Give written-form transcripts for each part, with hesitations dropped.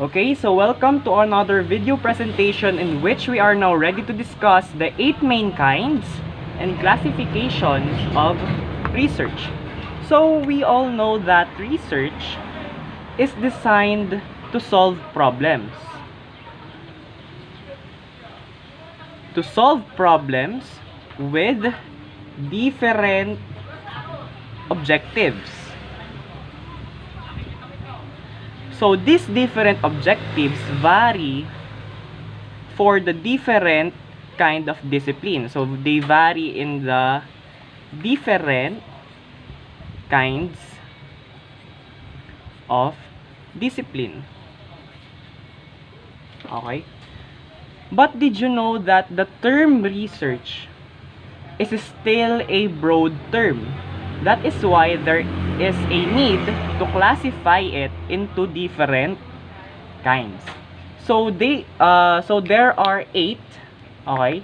Okay, so welcome to another video presentation in which we are now ready to discuss the 8 main kinds and classifications of research. So we all know that research is designed to solve problems. To solve problems with different objectives. So these different objectives vary for the different kind of discipline. So they vary in the different kinds of discipline. Okay? But did you know that the term research is still a broad term? That is why there is a need to classify it into different kinds. So there are 8, okay?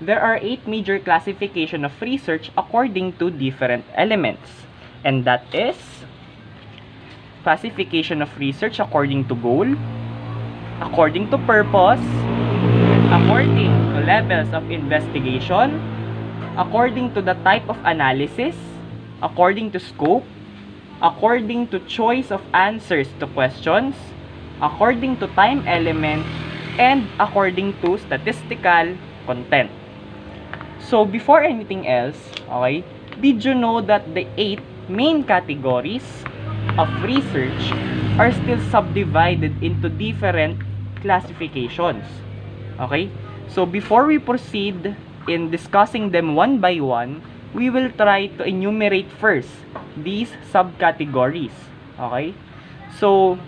There are 8 major classification of research according to different elements. And that is classification of research according to goal, according to purpose, according to levels of investigation, according to the type of analysis, according to scope, according to choice of answers to questions, according to time element, and according to statistical content. So before anything else, okay, did you know that the 8 main categories of research are still subdivided into different classifications? Okay, so before we proceed in discussing them one by one, we will try to enumerate first these subcategories. Okay, so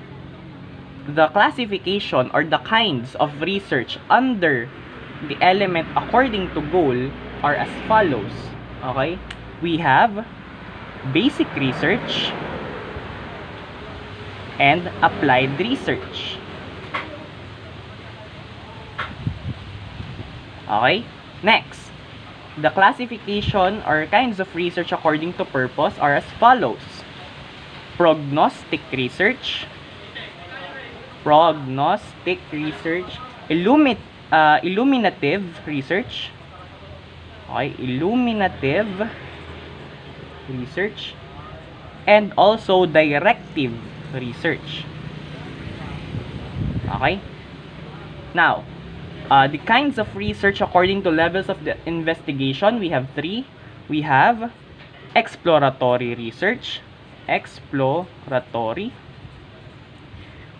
the classification or the kinds of research under the element according to goal are as follows. Okay, we have basic research and applied research. Okay, next, the classification or kinds of research according to purpose are as follows: prognostic research, illuminative research, okay, illuminative research, and also directive research. Okay, now the kinds of research according to levels of the investigation, we have 3. We have exploratory research,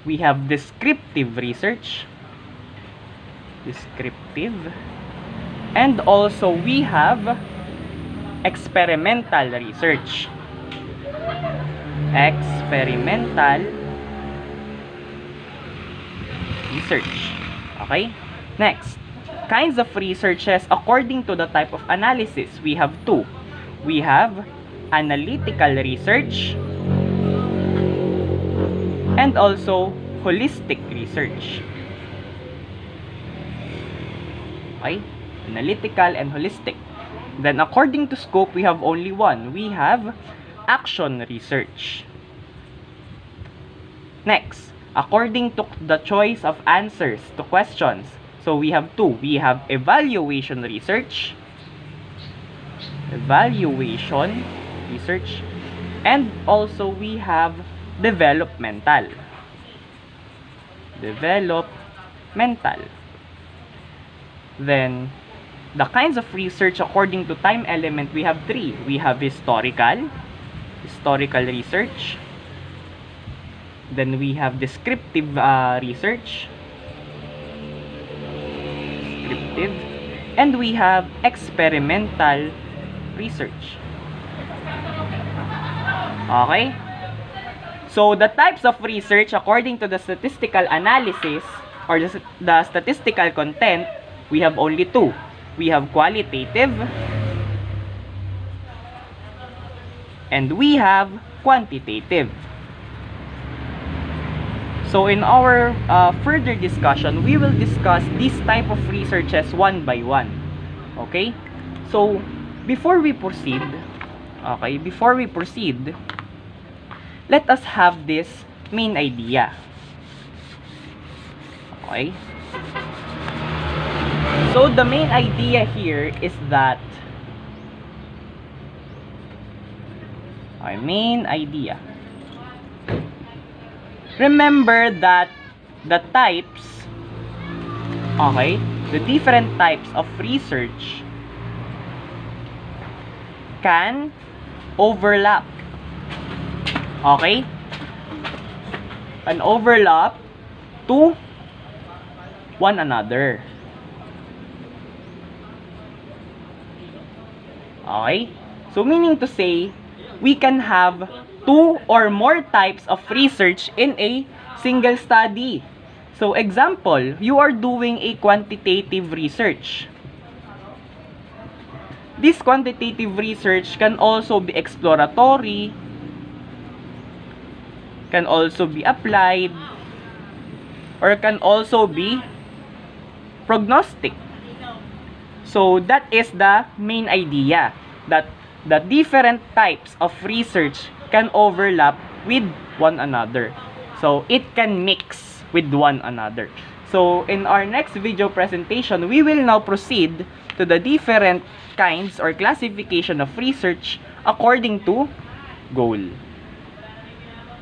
we have descriptive research, and also we have experimental research, okay. Next, kinds of researches according to the type of analysis, we have 2. We have analytical research and also holistic research. Okay, analytical and holistic. Then according to scope, we have only 1. We have action research. Next, according to the choice of answers to questions, so we have 2. We have evaluation research, and also we have developmental. Then the kinds of research according to time element, we have 3. We have historical research. Then we have descriptive research, and we have experimental research. Okay? So the types of research according to the statistical analysis or the statistical content, we have only 2. We have qualitative and we have quantitative. So in our further discussion, we will discuss this type of researches one by one. Okay? So before we proceed, let us have this main idea. Okay? So, the main idea here is that remember that the types, okay, the different types of research can overlap. Okay? Can overlap to one another. Okay? So, meaning to say, we can have 2 or more types of research in a single study. So, example, you are doing a quantitative research. This quantitative research can also be exploratory, can also be applied, or can also be prognostic. So, that is the main idea, that the different types of research can overlap with one another. So, it can mix with one another. So, in our next video presentation, we will now proceed to the different kinds or classification of research according to goal.